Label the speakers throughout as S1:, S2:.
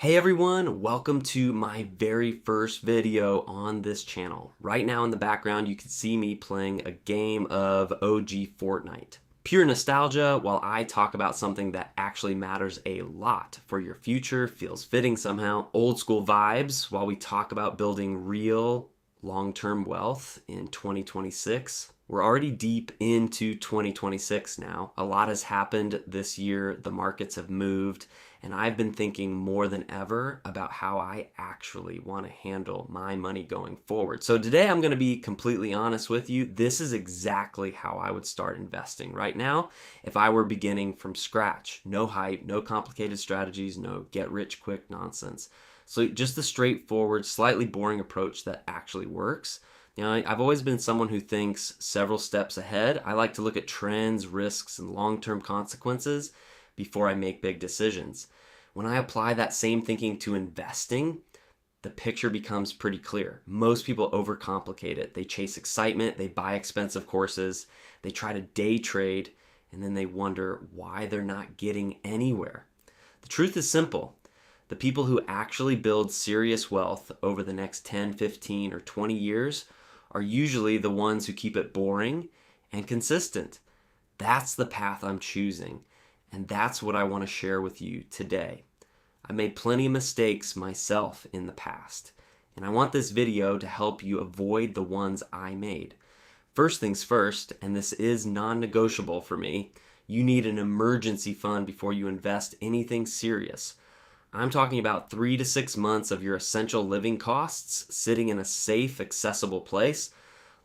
S1: Hey everyone, welcome to my very first video on this channel. Right now in the background you can see me playing a game of OG Fortnite. Pure nostalgia while I talk about something that actually matters a lot for your future, feels fitting somehow. Old school vibes while we talk about building real long-term wealth in 2026. We're already deep into 2026 now. A lot has happened this year. The markets have moved. And I've been thinking more than ever about how I actually want to handle my money going forward. So today I'm going to be completely honest with you. This is exactly how I would start investing right now if I were beginning from scratch. No hype, no complicated strategies, no get rich quick nonsense. So just the straightforward, slightly boring approach that actually works. You know, I've always been someone who thinks several steps ahead. I like to look at trends, risks, and long-term consequences before I make big decisions. When I apply that same thinking to investing, the picture becomes pretty clear. Most people overcomplicate it. They chase excitement, they buy expensive courses, they try to day trade, and then they wonder why they're not getting anywhere. The truth is simple. The people who actually build serious wealth over the next 10, 15, or 20 years are usually the ones who keep it boring and consistent. That's the path I'm choosing. And that's what I want to share with you today. I made plenty of mistakes myself in the past, and I want this video to help you avoid the ones I made. First things first, and this is non-negotiable for me, you need an emergency fund before you invest anything serious. I'm talking about 3 to 6 months of your essential living costs sitting in a safe, accessible place.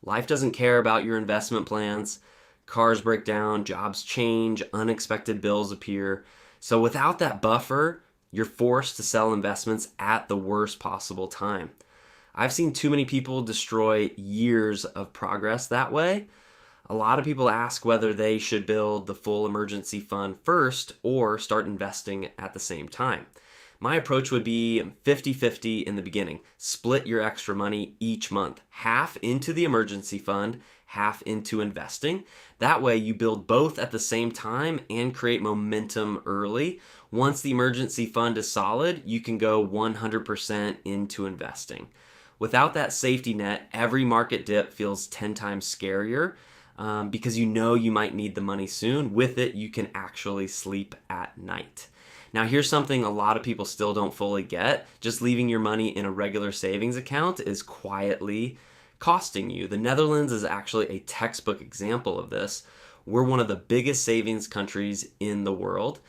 S1: Life doesn't care about your investment plans. Cars break down, jobs change, unexpected bills appear. So without that buffer, you're forced to sell investments at the worst possible time. I've seen too many people destroy years of progress that way. A lot of people ask whether they should build the full emergency fund first or start investing at the same time. My approach would be 50-50 in the beginning. Split your extra money each month. Half into the emergency fund, half into investing. That way you build both at the same time and create momentum early. Once the emergency fund is solid, you can go 100% into investing. Without that safety net, every market dip feels 10 times scarier because you know you might need the money soon. With it, you can actually sleep at night. Now, here's something a lot of people still don't fully get. Just leaving your money in a regular savings account is quietly costing you. The Netherlands is actually a textbook example of this. We're one of the biggest savings countries in the world.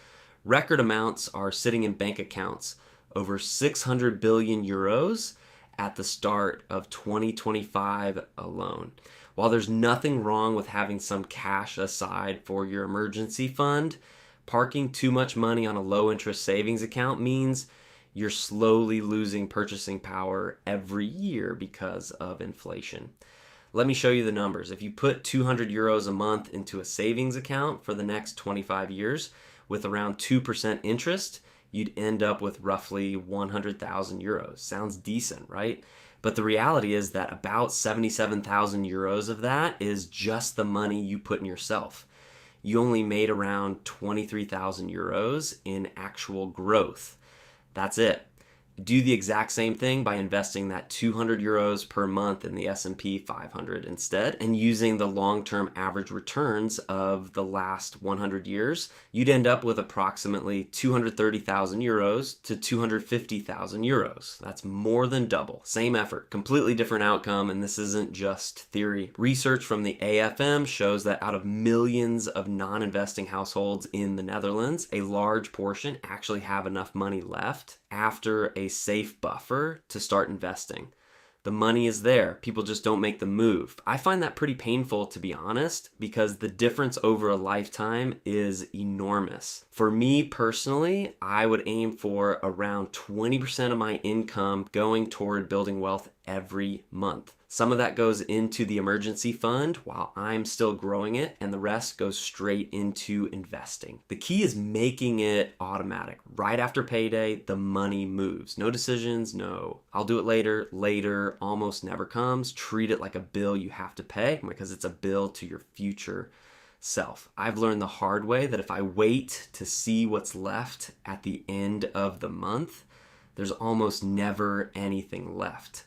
S1: Record amounts are sitting in bank accounts, over 600 billion euros at the start of 2025 alone. While there's nothing wrong with having some cash aside for your emergency fund, parking too much money on a low interest savings account means you're slowly losing purchasing power every year because of inflation. Let me show you the numbers. If you put 200 euros a month into a savings account for the next 25 years with around 2% interest, you'd end up with roughly 100,000 euros. Sounds decent, right? But the reality is that about 77,000 euros of that is just the money you put in yourself. You only made around 23,000 euros in actual growth. That's it. Do the exact same thing by investing that 200 euros per month in the S&P 500 instead and using the long-term average returns of the last 100 years. You'd end up with approximately 230,000 euros to 250,000 euros. That's more than double. Same effort, completely different outcome, and this isn't just theory. Research from the AFM shows that out of millions of non-investing households in the Netherlands, a large portion actually have enough money left after a safe buffer to start investing. The money is there. People just don't make the move. I find that pretty painful, to be honest, because the difference over a lifetime is enormous. For me personally, I would aim for around 20% of my income going toward building wealth every month. Some of that goes into the emergency fund while I'm still growing it, and the rest goes straight into investing. The key is making it automatic. Right after payday, the money moves. No decisions, no, I'll do it later. Later almost never comes. Treat it like a bill you have to pay because it's a bill to your future self. I've learned the hard way that if I wait to see what's left at the end of the month, there's almost never anything left.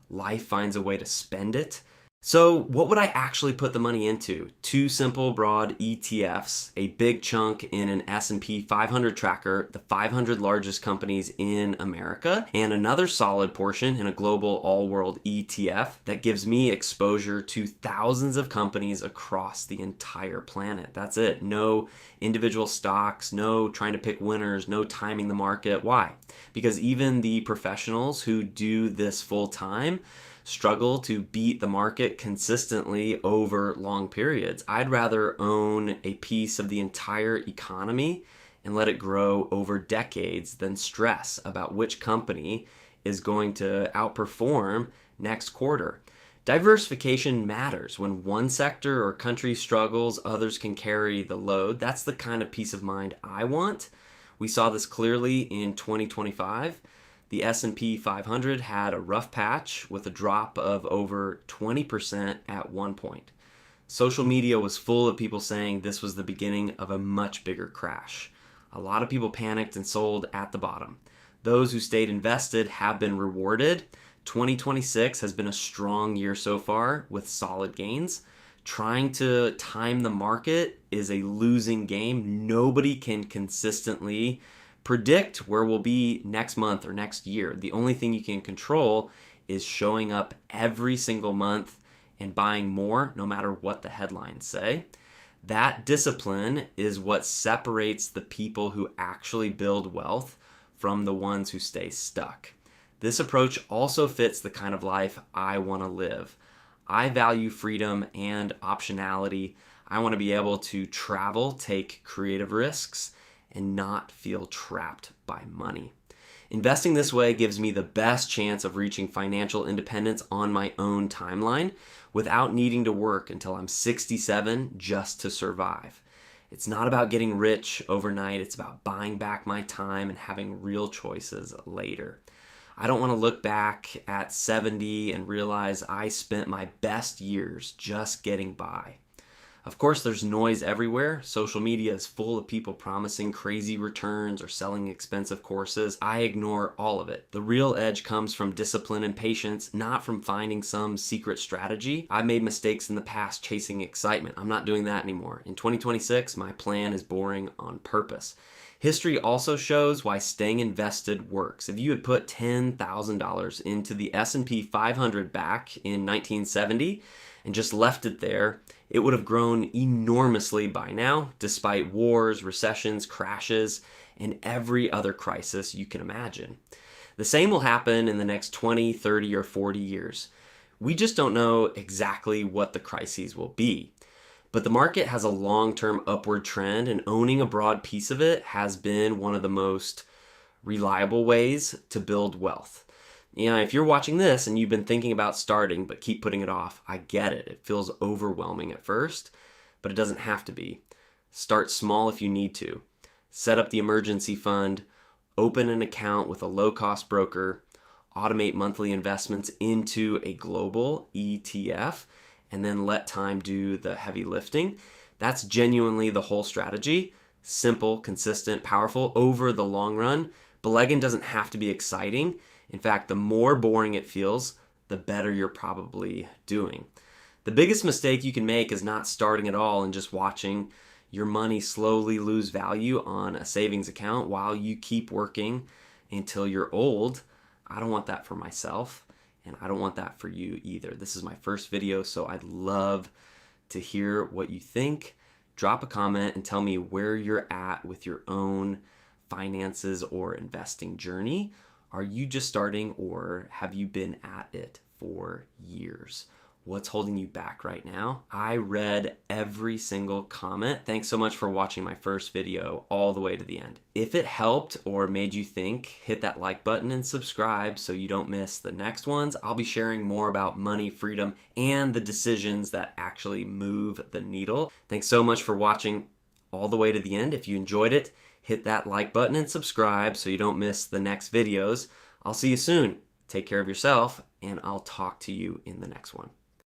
S1: Life finds a way to spend it. So what would I actually put the money into? Two simple broad ETFs, a big chunk in an S&P 500 tracker, the 500 largest companies in America, and another solid portion in a global all-world ETF that gives me exposure to thousands of companies across the entire planet. That's it. No individual stocks, no trying to pick winners, no timing the market. Why? Because even the professionals who do this full time struggle to beat the market consistently over long periods. I'd rather own a piece of the entire economy and let it grow over decades than stress about which company is going to outperform next quarter. Diversification matters. When one sector or country struggles, others can carry the load. That's the kind of peace of mind I want. We saw this clearly in 2025. The S&P 500 had a rough patch with a drop of over 20% at one point. Social media was full of people saying this was the beginning of a much bigger crash. A lot of people panicked and sold at the bottom. Those who stayed invested have been rewarded. 2026 has been a strong year so far with solid gains. Trying to time the market is a losing game. Nobody can consistently predict where we'll be next month or next year. The only thing you can control is showing up every single month and buying more no matter what the headlines say. That discipline is what separates the people who actually build wealth from the ones who stay stuck. This approach also fits the kind of life I want to live. I value freedom and optionality. I want to be able to travel, take creative risks, and not feel trapped by money. Investing this way gives me the best chance of reaching financial independence on my own timeline without needing to work until I'm 67 just to survive. It's not about getting rich overnight. It's about buying back my time and having real choices later. I don't want to look back at 70 and realize I spent my best years just getting by. Of course, there's noise everywhere. Social media is full of people promising crazy returns or selling expensive courses. I ignore all of it. The real edge comes from discipline and patience, not from finding some secret strategy. I made mistakes in the past chasing excitement. I'm not doing that anymore. In 2026, my plan is boring on purpose. History also shows why staying invested works. If you had put $10,000 into the S&P 500 back in 1970 and just left it there, it would have grown enormously by now, despite wars, recessions, crashes, and every other crisis you can imagine. The same will happen in the next 20, 30, or 40 years. We just don't know exactly what the crises will be. But the market has a long-term upward trend, and owning a broad piece of it has been one of the most reliable ways to build wealth. If you're watching this and you've been thinking about starting but keep putting it off, I get it. It feels overwhelming at first, but it doesn't have to be. Start small if you need to. Set up the emergency fund, open an account with a low-cost broker, automate monthly investments into a global ETF, and then let time do the heavy lifting. That's genuinely the whole strategy. Simple, consistent, powerful over the long run. Belegging doesn't have to be exciting. In fact, the more boring it feels, the better you're probably doing. The biggest mistake you can make is not starting at all and just watching your money slowly lose value on a savings account while you keep working until you're old. I don't want that for myself, and I don't want that for you either. This is my first video, so I'd love to hear what you think. Drop a comment and tell me where you're at with your own finances or investing journey. Are you just starting, or have you been at it for years? What's holding you back right now? I read every single comment. Thanks so much for watching my first video all the way to the end. If it helped or made you think, hit that like button and subscribe so you don't miss the next ones. I'll be sharing more about money, freedom, and the decisions that actually move the needle. Thanks so much for watching all the way to the end. If you enjoyed it, hit that like button and subscribe so you don't miss the next videos. I'll see you soon. Take care of yourself, and I'll talk to you in the next one.